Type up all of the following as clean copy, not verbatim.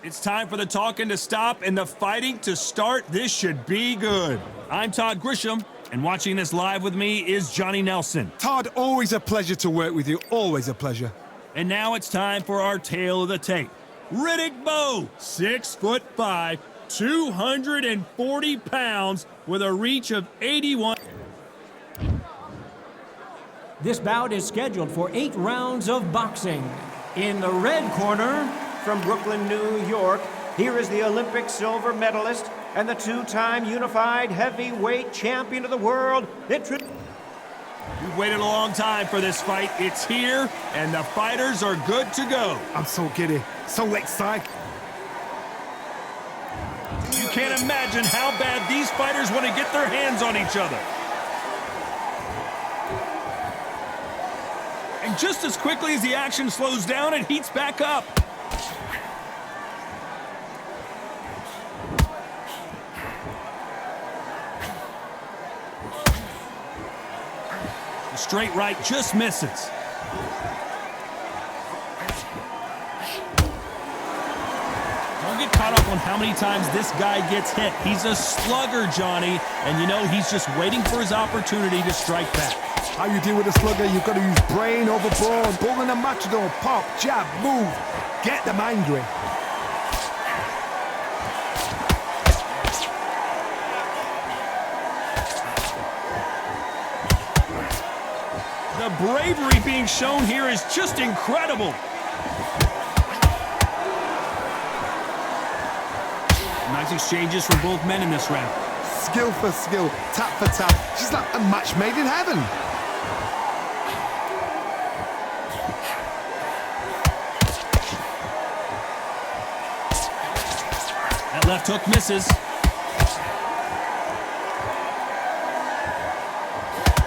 It's time for the talking to stop and the fighting to start. This should be good. I'm Todd Grisham, and watching this live with me is Johnny Nelson. Todd, always a pleasure to work with you. Always a pleasure. And now it's time for our tale of the tape. Riddick Bowe, 6'5", 240 pounds, with a reach of 81. This bout is scheduled for 8 rounds of boxing. In the red corner, from Brooklyn, New York, here is the Olympic silver medalist and the 2-time unified heavyweight champion of the world. We've waited a long time for this fight. It's here, and the fighters are good to go. I'm so giddy, so excited. You can't imagine how bad these fighters want to get their hands on each other. And just as quickly as the action slows down, it heats back up. The straight right just misses. Don't get caught up on how many times this guy gets hit. He's a slugger, Johnny, and you know he's just waiting for his opportunity to strike back. How you deal with a slugger, you've got to use brain over brawn. Bull in a matador, pop, jab, move. Get them angry. The bravery being shown here is just incredible. Nice exchanges from both men in this round. Skill for skill, tap for tap. She's like a match made in heaven. That left hook misses.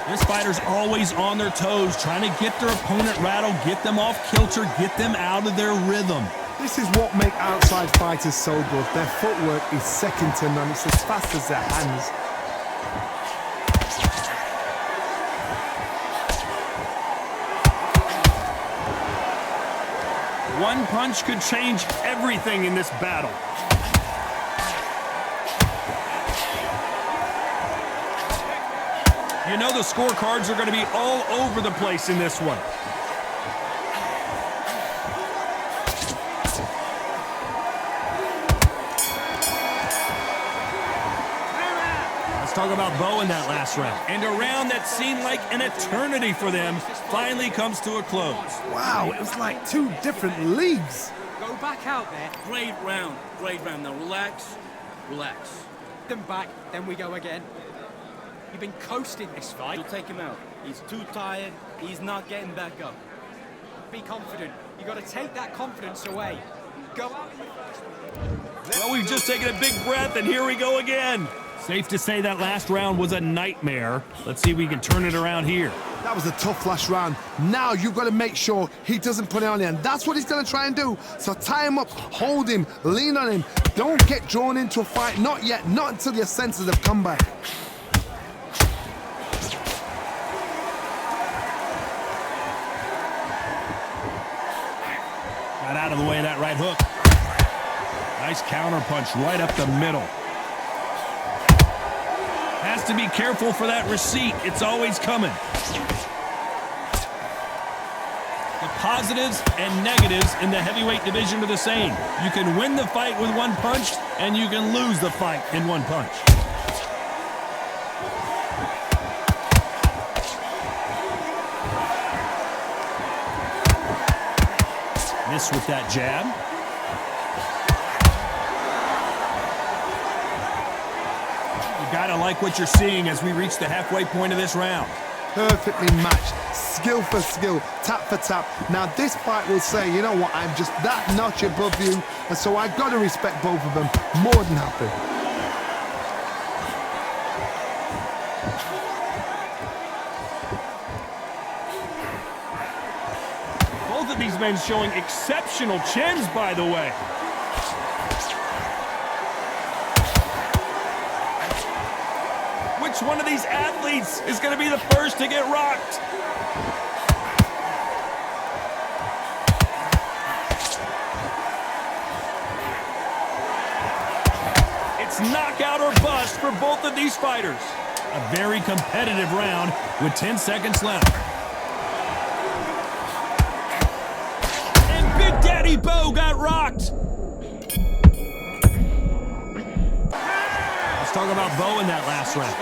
This fighter's always on their toes, trying to get their opponent rattled, get them off kilter, get them out of their rhythm. This is what makes outside fighters so good. Their footwork is second to none. It's as fast as their hands. One punch could change everything in this battle. You know the scorecards are going to be all over the place in this one. Let's talk about Bowe in that last round. And a round that seemed like an eternity for them finally comes to a close. Wow, it was like 2 different leagues. Go back out there. Great round. Now relax. Them back, then we go again. You've been coasting this fight. You'll take him out. He's too tired. He's not getting back up. Be confident. You got to take that confidence away. Go out in the first one. Well, we've just taken a big breath, and here we go again. Safe to say that last round was a nightmare. Let's see if we can turn it around here. That was a tough last round. Now you've got to make sure he doesn't put it on you, and that's what he's going to try and do. So tie him up, hold him, lean on him. Don't get drawn into a fight. Not yet. Not until your senses have come back. Got out of the way of that right hook. Nice counter punch right up the middle. Has to be careful for that receipt. It's always coming. The positives and negatives in the heavyweight division are the same. You can win the fight with one punch, and you can lose the fight in one punch. Miss with that jab. You gotta like what you're seeing as we reach the halfway point of this round. Perfectly matched, skill for skill, tap for tap. Now this fight will say, you know what, I'm just that notch above you, and so I've got to respect both of them. More than happy. Both of these men showing exceptional chins, by the way. Which one of these athletes is going to be the first to get rocked? It's knockout or bust for both of these fighters. A very competitive round with 10 seconds left. And Big Daddy Bowe got rocked. Let's talk about Bowe in that last round.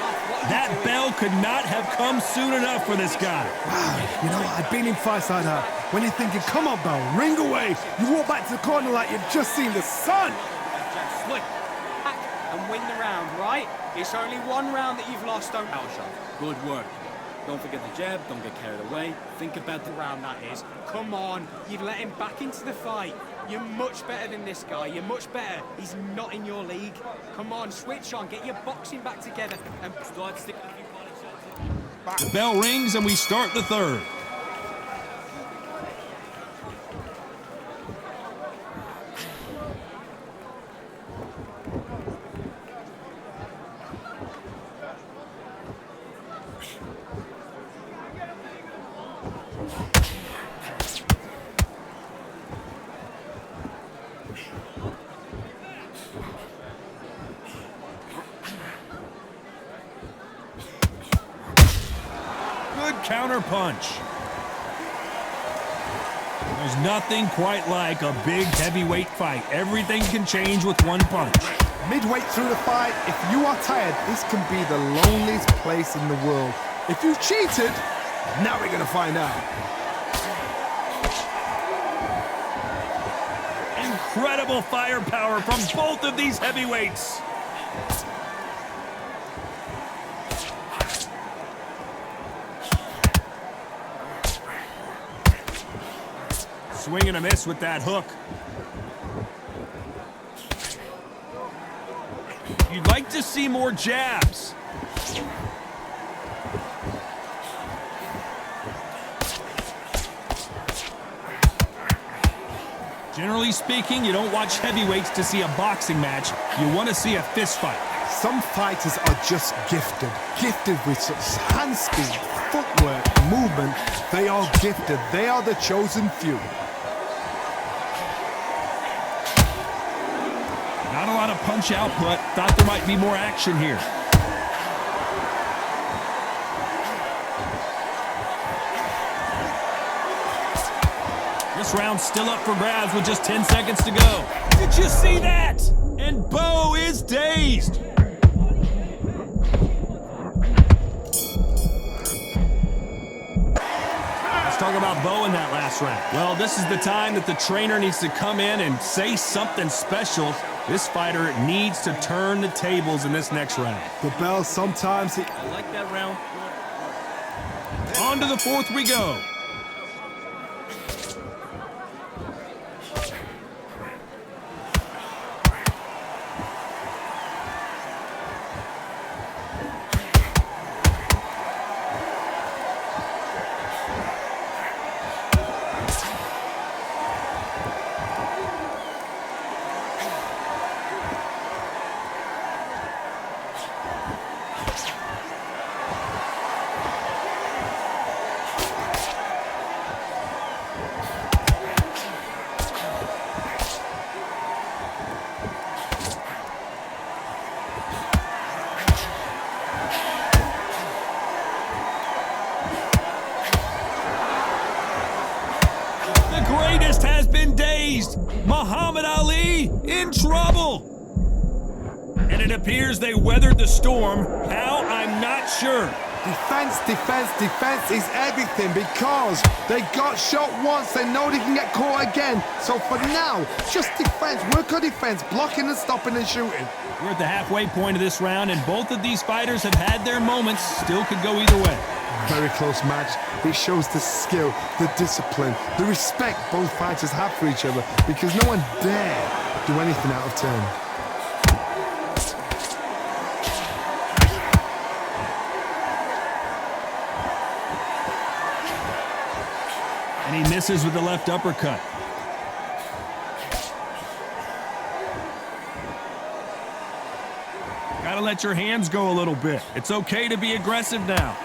That bell could not have come soon enough for this guy. Wow, you know, I've been in fights like that. When you're thinking, come on, Bowe, ring away. You walk back to the corner like you've just seen the sun. Slick, hack and win the round, right? It's only one round that you've lost, don't Power shot. Good work. Don't forget the jab. Don't get carried away. Think about the round, that is. Come on, you've let him back into the fight. You're much better than this guy. You're much better. He's not in your league. Come on, switch on. Get your boxing back together and start sticking a few body shots in. The bell rings and we start the third. Counter punch. There's nothing quite like a big heavyweight fight. Everything can change with one punch. Midway through the fight, if you are tired, this can be the loneliest place in the world. If you cheated, now we're gonna find out. Incredible firepower from both of these heavyweights. Swing and a miss with that hook. You'd like to see more jabs. Generally speaking, you don't watch heavyweights to see a boxing match. You want to see a fist fight. Some fighters are just gifted. Gifted with such hand speed, footwork, movement. They are gifted. They are the chosen few. Not a lot of punch output. Thought there might be more action here. This round's still up for grabs with just 10 seconds to go. Did you see that? And Bowe is dazed. Let's talk about Bowe in that last round. Well, this is the time that the trainer needs to come in and say something special. This fighter needs to turn the tables in this next round. The bell sometimes... I like that round. On to the fourth we go. Greatest has been dazed. Muhammad Ali in trouble. And it appears they weathered the storm. How? I'm not sure. Defense, defense, defense is everything because they got shot once. They know they can get caught again. So for now, just defense. Work on defense, blocking and stopping and shooting. We're at the halfway point of this round, and both of these fighters have had their moments. Still could go either way. Very close match. It shows the skill, the discipline, the respect both fighters have for each other because no one dare do anything out of turn. And he misses with the left uppercut. Gotta let your hands go a little bit. It's okay to be aggressive now.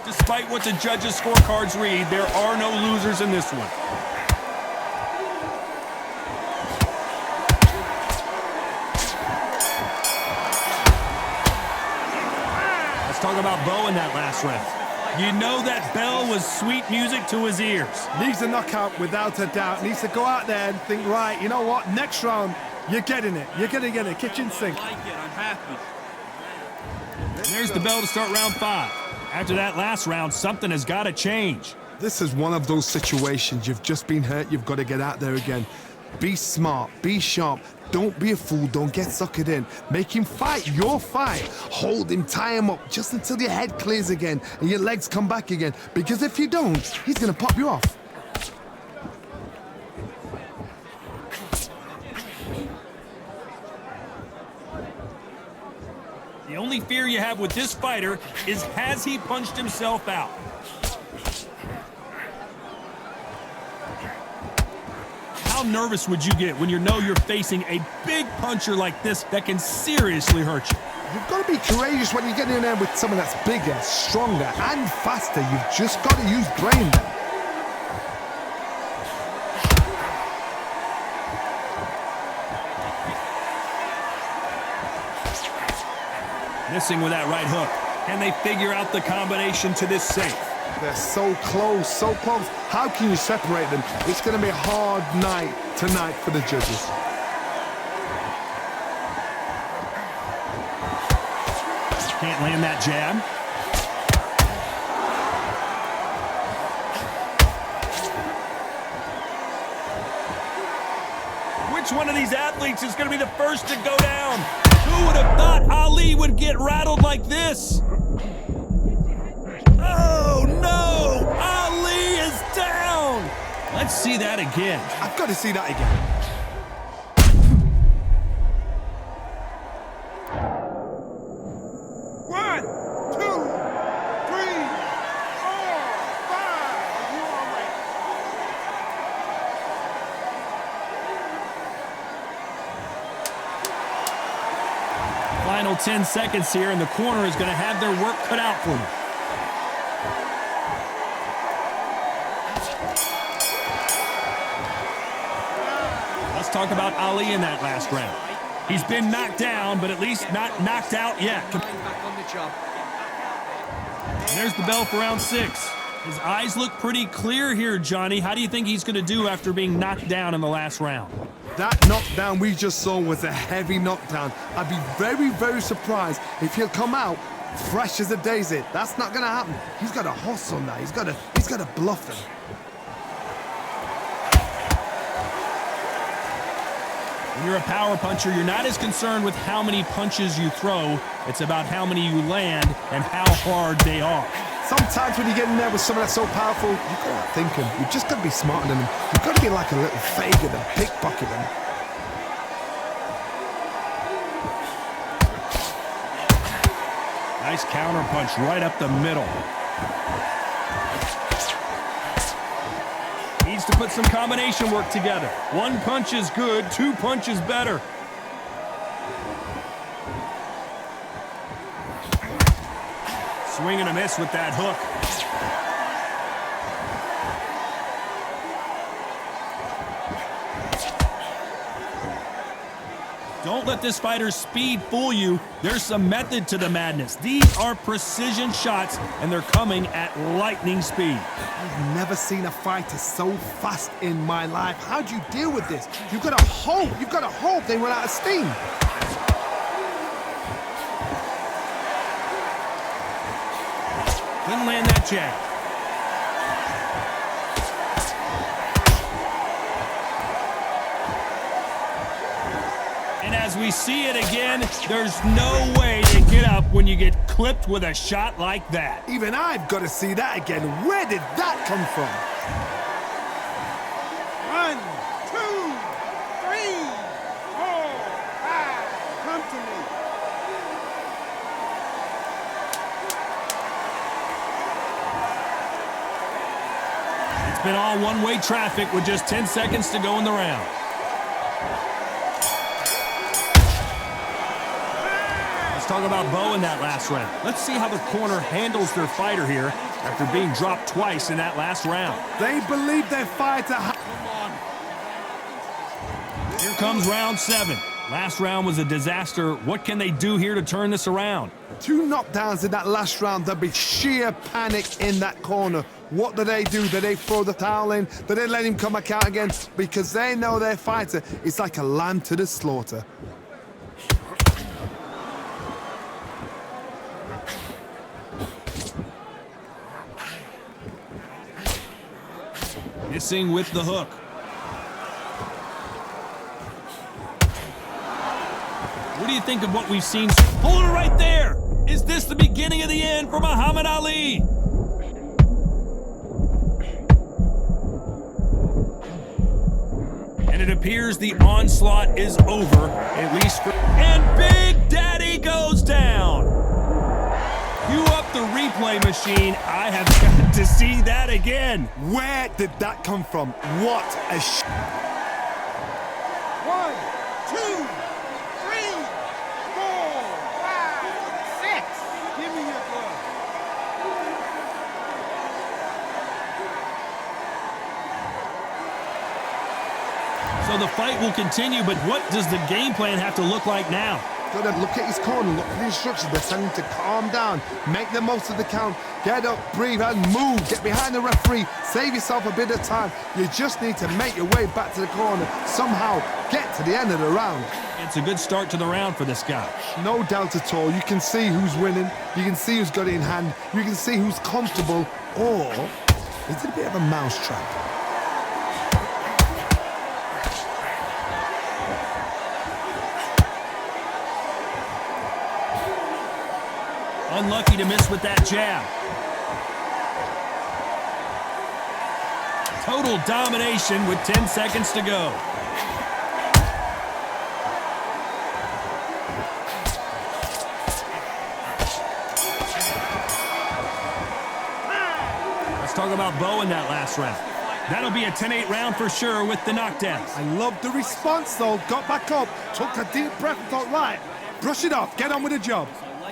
Despite what the judges' scorecards read, there are no losers in this one. talk about Bowe in that last round. You know that bell was sweet music to his ears. Needs a knockout without a doubt. Needs to go out there and think, right, you know what? Next round, you're getting it. You're going to get it. Kitchen sink. I like it. I'm happy. And there's the bell to start round 5. After that last round, something has got to change. This is one of those situations. You've just been hurt. You've got to get out there again. Be smart. Be sharp. Don't be a fool. Don't get suckered in. Make him fight your fight. Hold him, tie him up just until your head clears again and your legs come back again. Because if you don't, he's going to pop you off. The only fear you have with this fighter is, has he punched himself out? How nervous would you get when you know you're facing a big puncher like this that can seriously hurt you? You've got to be courageous when you get in there with someone that's bigger, stronger, and faster. You've just got to use brain there. Missing with that right hook. Can they figure out the combination to this safe? They're so close, so close. How can you separate them? It's going to be a hard night tonight for the judges. Can't land that jab. Which one of these athletes is going to be the first to go down? Who would have thought Ali would get rattled like this? Oh, no! Ali is down! Let's see that again. I've got to see that again. One, two, three, four, five. You all right? Final 10 seconds here, and the corner is going to have their work cut out for them. Let's talk about Ali in that last round. He's been knocked down, but at least not knocked out yet. Back on the job. And there's the bell for round 6. His eyes look pretty clear here, Johnny. How do you think he's going to do after being knocked down in the last round? That knockdown we just saw was a heavy knockdown. I'd be very, very surprised if he'll come out fresh as a daisy. That's not going to happen. He's got to hustle now. He's got to bluff him. When you're a power puncher, you're not as concerned with how many punches you throw. It's about how many you land and how hard they are. Sometimes when you get in there with someone that's so powerful, you've got to think him. You've just got to be smarter than him. You've got to be like a little faggot and pickpocket him. Nice counter punch right up the middle. Needs to put some combination work together. One punch is good, 2 punches better. Swing and a miss with that hook. Don't let this fighter's speed fool you. There's some method to the madness. These are precision shots, and they're coming at lightning speed. I've never seen a fighter so fast in my life. How do you deal with this? You've got to hope. You've got to hope they run out of steam. Couldn't land that jab. And as we see it again, there's no way to get up when you get clipped with a shot like that. Even I've got to see that again. Where did that come from? 1, 2, 3, 4, 5. Come to me. It's been all one-way traffic with just 10 seconds to go in the round. Let's talk about Bowe in that last round. Let's see how the corner handles their fighter here after being dropped twice in that last round. They believe their fighter. Here comes round 7. Last round was a disaster. What can they do here to turn this around? 2 knockdowns in that last round. There'll be sheer panic in that corner. What do? Do they throw the towel in? Do they let him come back out again? Because they know their fighter is like a lamb to the slaughter. Missing with the hook. What do you think of what we've seen? Hold it right there! Is this the beginning of the end for Muhammad Ali? And it appears the onslaught is over, at least for... And Big Daddy goes down! Cue up the replay machine. I have got to see that again. Where did that come from? What a 1, 2, 3, 4, 5, 6. Give me your glove. So the fight will continue, but what does the game plan have to look like now? Gotta look at his corner, look at the instructions. They're telling him to calm down, make the most of the count, get up, breathe, and move. Get behind the referee, save yourself a bit of time. You just need to make your way back to the corner, somehow get to the end of the round. It's a good start to the round for this guy. No doubt at all. You can see who's winning, you can see who's got it in hand, you can see who's comfortable, or is it a bit of a mousetrap? Unlucky to miss with that jab. Total domination with 10 seconds to go. Let's talk about Bowe in that last round. That'll be a 10-8 round for sure with the knockdowns. I love the response though. Got back up, took a deep breath and thought, right, brush it off, get on with the job.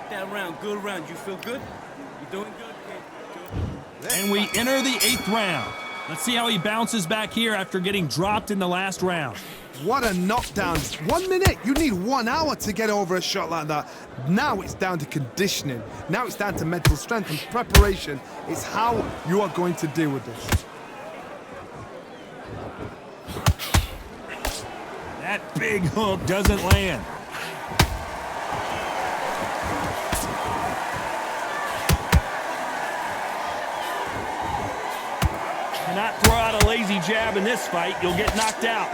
That round, good round. You feel good? You doing good? And we enter the 8th round. Let's see how he bounces back here after getting dropped in the last round. What a knockdown. 1 minute. You need 1 hour to get over a shot like that. Now it's down to conditioning. Now it's down to mental strength and preparation. It's how you are going to deal with this. That big hook doesn't land. Cannot throw out a lazy jab in this fight. You'll get knocked out.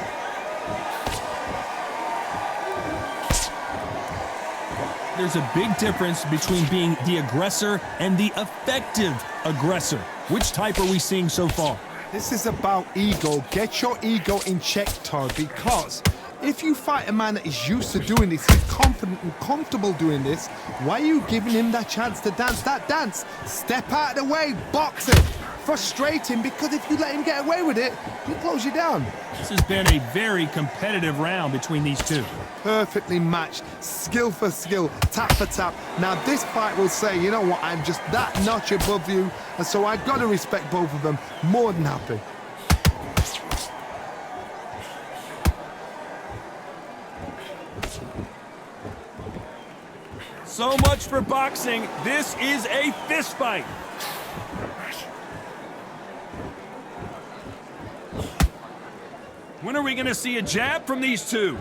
There's a big difference between being the aggressor and the effective aggressor. Which type are we seeing so far? This is about ego. Get your ego in check, Todd, because if you fight a man that is used to doing this, he's confident and comfortable doing this, why are you giving him that chance to dance that dance? Step out of the way, box him. Frustrate him, because if you let him get away with it, he'll close you down. This has been a very competitive round between these two. Perfectly matched, skill for skill, tap for tap. Now this fight will say, you know what, I'm just that notch above you, and so I've got to respect both of them. More than happy. So much for boxing. This is a fist fight. When are we going to see a jab from these two?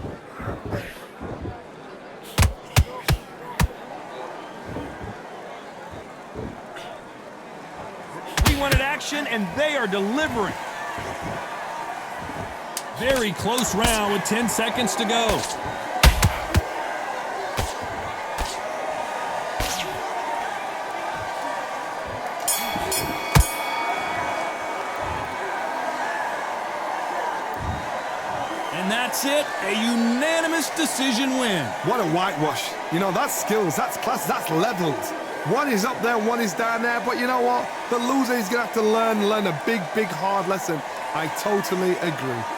We wanted action, and they are delivering. Very close round with 10 seconds to go. And that's it, a unanimous decision win. What a whitewash. You know, that's skills, that's class, that's levels. One is up there, one is down there, but you know what? The loser is going to have to learn a big, big, hard lesson. I totally agree.